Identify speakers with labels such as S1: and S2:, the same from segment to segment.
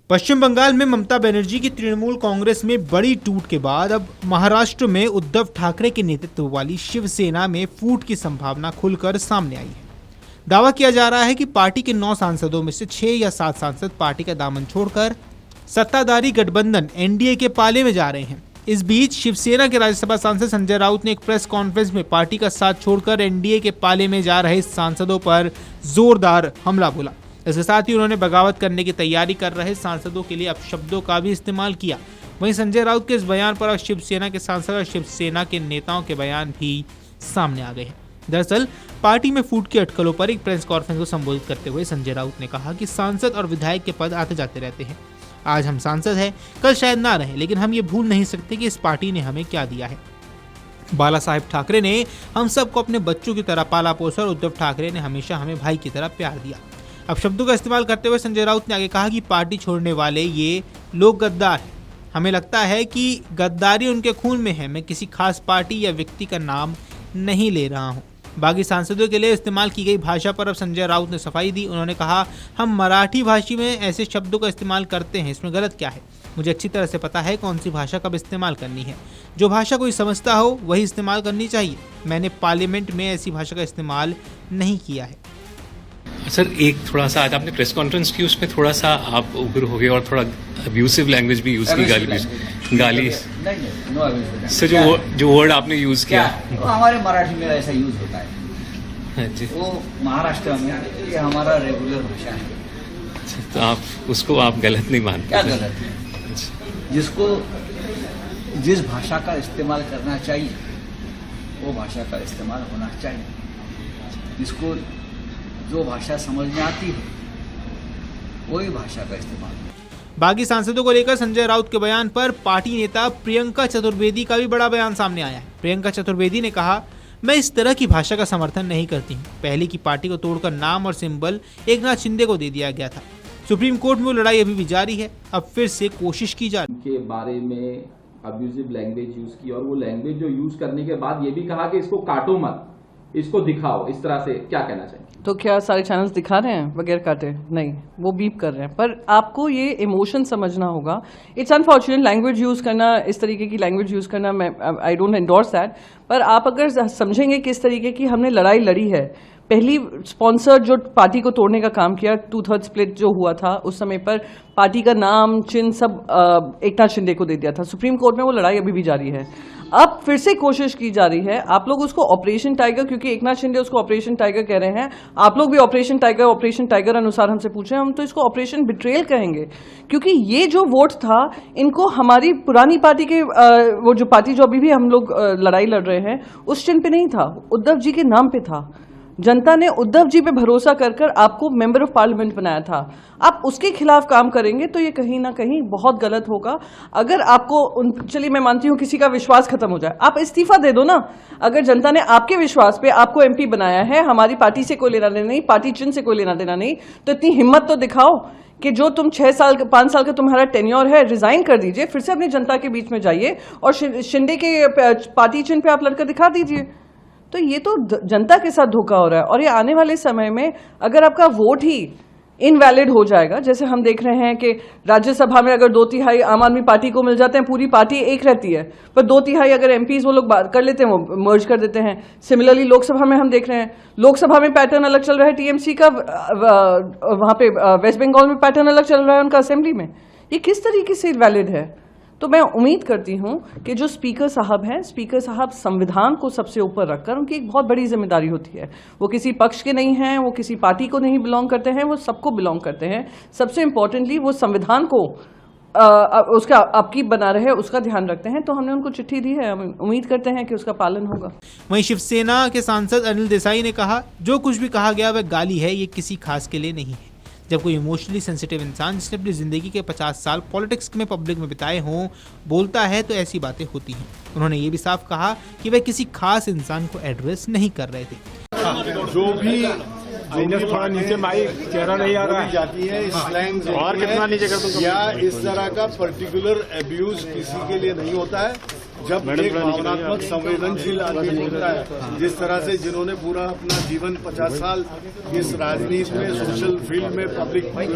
S1: पश्चिम बंगाल में ममता बनर्जी की तृणमूल कांग्रेस में बड़ी टूट के बाद अब महाराष्ट्र में उद्धव ठाकरे के नेतृत्व वाली शिवसेना में फूट की संभावना खुलकर सामने आई है। दावा किया जा रहा है कि पार्टी के 9 सांसदों में से 6 या 7 सांसद पार्टी का दामन छोड़कर सत्ताधारी गठबंधन एनडीए के पाले में जा रहे हैं। इस बीच शिवसेना के राज्यसभा सांसद संजय राउत ने एक प्रेस कॉन्फ्रेंस में पार्टी का साथ छोड़कर एनडीए के पाले में जा रहे सांसदों पर जोरदार हमला बोला। इसके साथ ही उन्होंने बगावत करने की तैयारी कर रहे सांसदों के लिए अपशब्दों का भी इस्तेमाल किया। वहीं संजय राउत के इस बयान पर अब शिवसेना के सांसद और शिवसेना के नेताओं के बयान भी सामने आ गए हैं। दरअसल पार्टी में फूट की अटकलों पर एक प्रेस कॉन्फ्रेंस को संबोधित करते हुए संजय राउत ने कहा कि सांसद और विधायक के पद आते जाते रहते हैं। आज हम सांसद हैं, कल शायद ना रहे, लेकिन हम ये भूल नहीं सकते कि इस पार्टी ने हमें क्या दिया है। बाला साहेब ठाकरे ने हम सबको अपने बच्चों की तरह पाला पोसा और उद्धव ठाकरे ने हमेशा हमें भाई की तरह प्यार दिया। अब शब्दों का इस्तेमाल करते हुए संजय राउत ने आगे कहा कि पार्टी छोड़ने वाले ये लोग गद्दार हैं। हमें लगता है कि गद्दारी उनके खून में है। मैं किसी खास पार्टी या व्यक्ति का नाम नहीं ले रहा हूँ। बाकी सांसदों के लिए इस्तेमाल की गई भाषा पर अब संजय राउत ने सफाई दी। उन्होंने कहा, हम मराठी भाषी में ऐसे शब्दों का इस्तेमाल करते हैं, इसमें गलत क्या है? मुझे अच्छी तरह से पता है कौन सी भाषा कब इस्तेमाल करनी है। जो भाषा कोई समझता हो वही इस्तेमाल करनी चाहिए। मैंने पार्लियामेंट में ऐसी भाषा का इस्तेमाल नहीं किया है।
S2: सर, एक थोड़ा सा आज आपने प्रेस कॉन्फ्रेंस की, उसमें थोड़ा सा आप उग्र हो गए और थोड़ा अब्यूसिव लैंग्वेज भी यूज की, गाली सर जो वर्ड आपने यूज किया
S3: तो हमारे मराठी में ऐसा यूज होता है जी। वो महाराष्ट्र में ये हमारा रेगुलर भाषा है।
S2: तो आप उसको आप गलत नहीं मानते?
S3: क्या गलत है? जिसको जिस भाषा का इस्तेमाल करना चाहिए वो भाषा का इस्तेमाल होना चाहिए। जिसको जो भाषा समझ में आती है वही भाषा का इस्तेमाल।
S1: बाकी सांसदों को लेकर संजय राउत के बयान पर पार्टी नेता प्रियंका चतुर्वेदी का भी बड़ा बयान सामने आया है। प्रियंका चतुर्वेदी ने कहा, मैं इस तरह की भाषा का समर्थन नहीं करती हूँ। पहले की पार्टी को तोड़कर नाम और सिंबल एकनाथ शिंदे को दे दिया गया था। सुप्रीम कोर्ट में वो लड़ाई अभी भी जारी है। अब फिर से कोशिश की जा रही
S4: के बारे में अब्यूजिव लैंग्वेज यूज की और वो लैंग्वेज जो यूज करने के बाद ये भी कहा कि इसको काटो मत, इसको दिखाओ। इस तरह से क्या कहना चाहिए?
S5: तो क्या सारे चैनल्स दिखा रहे हैं बगैर काटे? नहीं, वो बीप कर रहे हैं। पर आपको ये इमोशन समझना होगा। इट्स अनफॉर्चुनेट लैंग्वेज यूज करना, इस तरीके की लैंग्वेज यूज करना, मैं आई डोंट एंडोर्स दैट। पर आप अगर समझेंगे किस तरीके की हमने लड़ाई लड़ी है, पहली स्पॉन्सर जो पार्टी को तोड़ने का काम किया, 2/3 स्प्लिट जो हुआ था उस समय पर पार्टी का नाम चिन्ह सब एकनाथ शिंदे को दे दिया था। सुप्रीम कोर्ट में वो लड़ाई अभी भी जारी है। अब फिर से कोशिश की जा रही है। आप लोग उसको ऑपरेशन टाइगर, क्योंकि एकनाथ शिंदे उसको ऑपरेशन टाइगर कह रहे हैं, आप लोग भी ऑपरेशन टाइगर अनुसार हमसे पूछ रहे हैं। हम तो इसको ऑपरेशन बिट्रेयल कहेंगे, क्योंकि ये जो वोट था इनको हमारी पुरानी पार्टी के वो जो पार्टी जो अभी भी हम लोग लड़ाई लड़ रहे हैं उस चिन्ह पे नहीं था, उद्धव जी के नाम पे था। जनता ने उद्धव जी पे भरोसा कर आपको मेंबर ऑफ पार्लियामेंट बनाया था। आप उसके खिलाफ काम करेंगे तो ये कहीं ना कहीं बहुत गलत होगा। अगर आपको चलिए मैं मानती हूँ किसी का विश्वास खत्म हो जाए, आप इस्तीफा दे दो ना। अगर जनता ने आपके विश्वास पे आपको एमपी बनाया है, हमारी पार्टी से कोई लेना देना नहीं, पार्टी चिन्ह से कोई लेना देना नहीं, तो इतनी हिम्मत तो दिखाओ कि जो तुम 5 साल का तुम्हारा टेन्योर है, रिजाइन कर दीजिए, फिर से अपनी जनता के बीच में जाइए और शिंदे के पार्टी चिन्ह पे आप लड़कर दिखा दीजिए। तो ये तो जनता के साथ धोखा हो रहा है। और ये आने वाले समय में अगर आपका वोट ही इनवैलिड हो जाएगा, जैसे हम देख रहे हैं कि राज्यसभा में अगर 2/3 आम आदमी पार्टी को मिल जाते हैं, पूरी पार्टी एक रहती है, पर 2/3 अगर एमपीज वो लोग कर लेते हैं, वो मर्ज कर देते हैं। सिमिलरली लोकसभा में हम देख रहे हैं, लोकसभा में पैटर्न अलग चल रहा है टीएमसी का, वहां पे वेस्ट बंगाल में पैटर्न अलग चल रहा है उनका असेंबली में। ये किस तरीके से वैलिड है? तो मैं उम्मीद करती हूं कि जो स्पीकर साहब हैं, स्पीकर साहब संविधान को सबसे ऊपर रखकर, उनकी एक बहुत बड़ी जिम्मेदारी होती है। वो किसी पक्ष के नहीं हैं, वो किसी पार्टी को नहीं बिलोंग करते हैं, वो सबको बिलोंग करते हैं। सबसे इम्पोर्टेंटली वो संविधान को उसका अपकीप बना रहे, उसका ध्यान रखते हैं। तो हमने उनको चिट्ठी दी है, हम उम्मीद करते हैं कि उसका पालन होगा।
S1: वहीं शिवसेना के सांसद अनिल देसाई ने कहा, जो कुछ भी कहा गया वह गाली है, ये किसी खास के लिए नहीं है। जब कोई इमोशनली सेंसिटिव इंसान जिसने अपनी ज़िंदगी के 50 साल पॉलिटिक्स में पब्लिक में बिताए हों बोलता है तो ऐसी बातें होती हैं। उन्होंने ये भी साफ कहा कि वह किसी खास इंसान को एड्रेस नहीं कर रहे थे।
S6: जो भी थोड़ा नीचे माइक चेहरा नहीं आ रहा
S7: जाती है स्लैंग
S6: और कितना नीचे कर दूं
S7: या इस तरह का पर्टिकुलर अब्यूज किसी के लिए नहीं होता है। जब एक भावनात्मक संवेदनशील आदमी होता है, जिस तरह से जिन्होंने पूरा अपना जीवन 50 साल इस राजनीति में, सोशल फील्ड में, पब्लिक में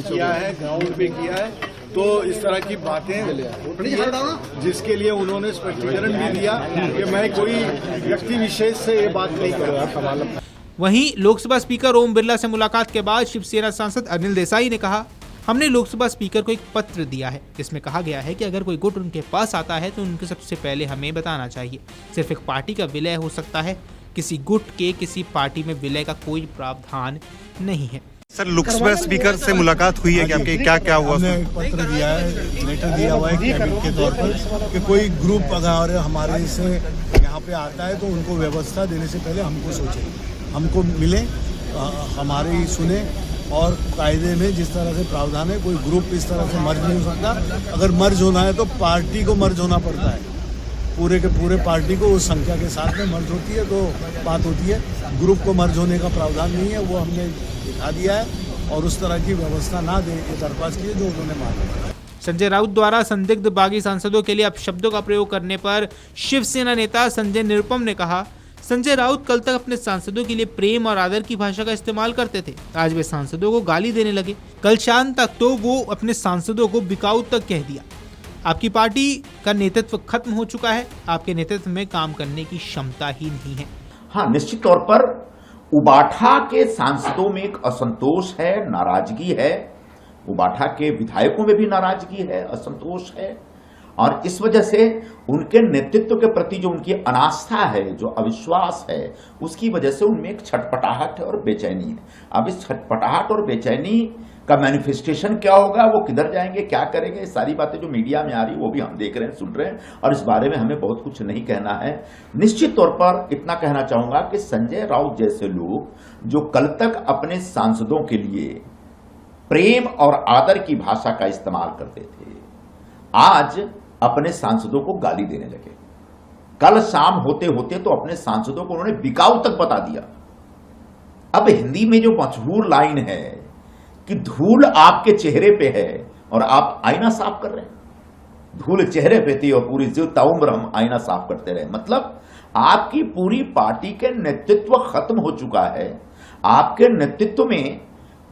S7: किया है, ग्राउंड पे किया है, तो इस तरह की बातें होती है, जिसके लिए उन्होंने स्पष्टीकरण भी दिया कि मैं कोई व्यक्ति विशेष से ये बात नहीं कर रहा था।
S1: वहीं लोकसभा स्पीकर ओम बिरला से मुलाकात के बाद शिवसेना सांसद अनिल देसाई ने कहा, हमने लोकसभा स्पीकर को एक पत्र दिया है जिसमें कहा गया है कि अगर कोई गुट उनके पास आता है तो उनको सबसे पहले हमें बताना चाहिए। सिर्फ एक पार्टी का विलय हो सकता है, किसी गुट के किसी पार्टी में विलय का कोई प्रावधान नहीं है।
S8: सर, लोकसभा स्पीकर से मुलाकात हुई है कि आपके क्या क्या हुआ?
S7: हमने एक पत्र दिया है, लेटर दिया हुआ है कैबिनेट के तौर पर कि कोई ग्रुप अगर हमारे से यहाँ पे आता है तो उनको व्यवस्था देने से पहले हमको सोचे, हमको मिले, हमारी सुने, और कायदे में जिस तरह से प्रावधान है, कोई ग्रुप इस तरह से मर्ज नहीं हो सकता। अगर मर्ज होना है तो पार्टी को मर्ज होना पड़ता है, पूरे के पूरे पार्टी को उस संख्या के साथ में मर्ज होती है तो बात होती है। ग्रुप को मर्ज होने का प्रावधान नहीं है, वो हमने दिखा दिया है और उस तरह की व्यवस्था ना दे ये दरख्वास्त की है जो उन्होंने मांगा।
S1: संजय राउत द्वारा संदिग्ध बागी सांसदों के लिए अपशब्दों का प्रयोग करने पर शिवसेना नेता संजय निरुपम ने कहा, संजय राउत कल तक अपने सांसदों के लिए प्रेम और आदर की भाषा का इस्तेमाल करते थे, आज वे सांसदों को गाली देने लगे। कल शाम तक तो वो अपने सांसदों को बिकाऊ तक कह दिया। आपकी पार्टी का नेतृत्व खत्म हो चुका है, आपके नेतृत्व में काम करने की क्षमता ही नहीं है।
S9: हाँ, निश्चित तौर पर उबाठा के सांसदों में एक असंतोष है, नाराजगी है। उबाठा के विधायकों में भी नाराजगी है, असंतोष है, और इस वजह से उनके नेतृत्व के प्रति जो उनकी अनास्था है, जो अविश्वास है, उसकी वजह से उनमें एक छटपटाहट और बेचैनी है। अब इस छटपटाहट और बेचैनी का मैनिफेस्टेशन क्या होगा, वो किधर जाएंगे, क्या करेंगे, ये सारी बातें जो मीडिया में आ रही वो भी हम देख रहे हैं, सुन रहे हैं, और इस बारे में हमें बहुत कुछ नहीं कहना है। निश्चित तौर पर इतना कहना चाहूंगा कि संजय राउत जैसे लोग जो कल तक अपने सांसदों के लिए प्रेम और आदर की भाषा का इस्तेमाल करते थे, आज अपने सांसदों को गाली देने लगे। कल शाम होते होते तो अपने सांसदों को उन्होंने बिकाऊ तक बता दिया। अब हिंदी में जो मशहूर लाइन है कि धूल आपके चेहरे पे है और आप आईना साफ कर रहे हैं, धूल चेहरे पे थी और पूरी जीवता उम्र हम आईना साफ करते रहे। मतलब आपकी पूरी पार्टी के नेतृत्व खत्म हो चुका है, आपके नेतृत्व में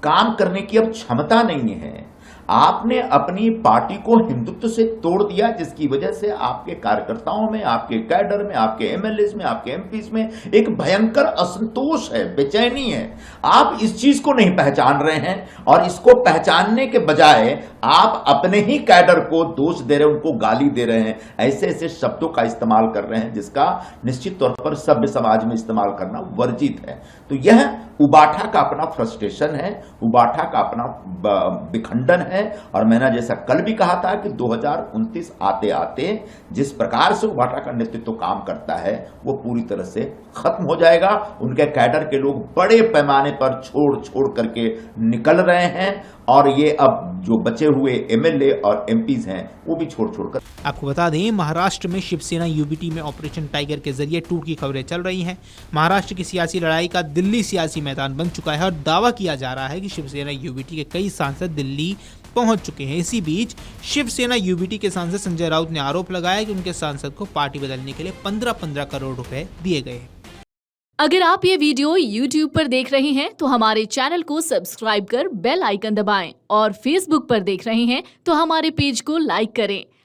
S9: काम करने की अब क्षमता नहीं है। आपने अपनी पार्टी को हिंदुत्व से तोड़ दिया, जिसकी वजह से आपके कार्यकर्ताओं में, आपके कैडर में, आपके एमएलए में, आपके एमपीज में एक भयंकर असंतोष है, बेचैनी है। आप इस चीज को नहीं पहचान रहे हैं और इसको पहचानने के बजाय आप अपने ही कैडर को दोष दे रहे हैं, उनको गाली दे रहे हैं, ऐसे ऐसे शब्दों का इस्तेमाल कर रहे हैं जिसका निश्चित तौर पर सभ्य समाज में इस्तेमाल करना वर्जित है। तो यह उबाठा का अपना फ्रस्ट्रेशन है, उबाठा का अपना विखंडन है। और मैंने जैसा कल भी कहा था कि 2029 आते आते जिस प्रकार से उबाठा का नेतृत्व काम करता है वो पूरी तरह से खत्म हो जाएगा। उनके कैडर के लोग बड़े पैमाने पर छोड़ करके निकल रहे हैं और ये अब जो बचे हुए एमएलए और एमपीज हैं वो भी छोड़ कर।
S1: आपको बता दें, महाराष्ट्र में शिवसेना यूबीटी में ऑपरेशन टाइगर के जरिए टूट की खबरें चल रही हैं। महाराष्ट्र की सियासी लड़ाई का दिल्ली सियासी मैदान बन चुका है और दावा किया जा रहा है कि शिवसेना यूबीटी के कई सांसद दिल्ली पहुंच चुके हैं। इसी बीच शिवसेना यूबीटी के सांसद संजय राउत ने आरोप लगाया कि उनके सांसद को पार्टी बदलने के लिए 15-15 करोड़ रुपए दिए गए हैं।
S10: अगर आप ये वीडियो YouTube पर देख रहे हैं तो हमारे चैनल को सब्सक्राइब कर बेल आइकन दबाएं और Facebook पर देख रहे हैं तो हमारे पेज को लाइक करें।